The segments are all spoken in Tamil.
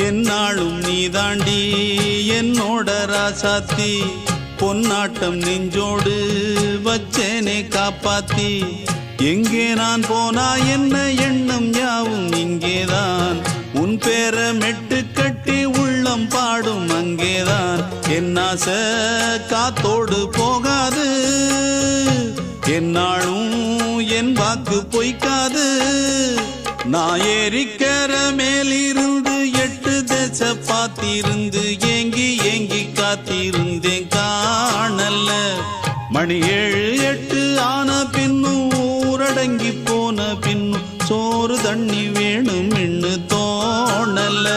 என்னாலும் நீதாண்டி என்னோட ராசாத்தி பொன்னாட்டம் நெஞ்சோடு வச்சேனே காப்பாத்தி எங்கே நான் போனா என்ன எண்ணம் யாவும் இங்கேதான் உன் பேர மெட்டு கட்டி உள்ளம் பாடும் அங்கேதான் என் ஆசை காத்தோடு போகாது என்னாலும் என் வாக்கு பொய்க்காது நான் ஏறிக்கர மேலிருந்து 8 தேச பார்த்திருந்து ஏங்கி ஏங்கி காத்திருந்தேன் காணல்ல மணி 7 8 ஆன பின்னும் ஊரடங்கி போன பின்னும் சோறு தண்ணி வேணும் இன்னு தோணல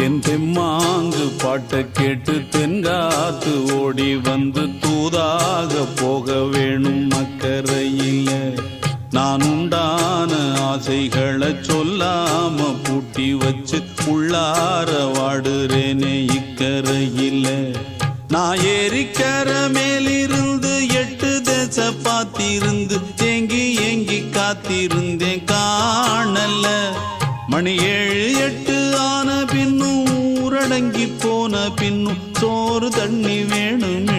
என் தெம்மாங்கு பாட்டை கேட்டு தென்காத்து ஓடி வந்து தூதாக போக வேணும் அக்கறையில நான் உண்டான ஆசைகளை சொல்லாம பூட்டி வச்சு உள்ளார வாடுறேனே இக்கரையில நான் ஏறிக்கர மேலிருந்து 8 தேச பார்த்திருந்து ஏங்கி ஏங்கி காத்திருந்தேன் காணல மணி 7 8 ஆன பின்னும் ஊரடங்கி போன பின்னும் சோறு தண்ணி வேணும்